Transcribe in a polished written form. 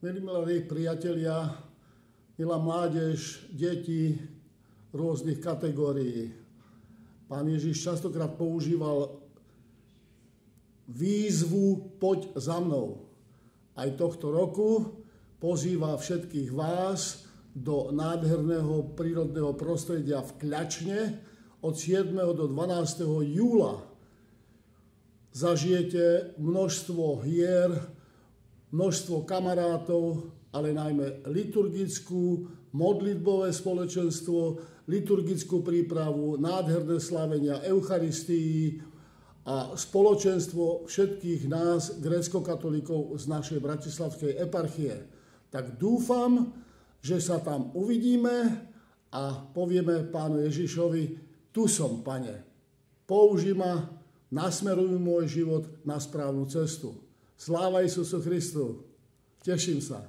Milí priatelia, milá mládež, deti rôznych kategórií. Pán Ježiš častokrát používal výzvu poď za mnou. Aj tohto roku pozýva všetkých vás do nádherného prírodného prostredia v Kľačne od 7. do 12. júla. Zažijete množstvo hier, množstvo kamarátov, ale najmä liturgickú, modlitbové spoločenstvo, liturgickú prípravu, nádherné slávenia Eucharistii a spoločenstvo všetkých nás, gréckokatolíkov z našej bratislavskej eparchie. Tak dúfam, že sa tam uvidíme a povieme Pánu Ježišovi, tu som, Pane, použij ma, nasmeruj môj život na správnu cestu. Sláva Isusu Christu. Teším sa.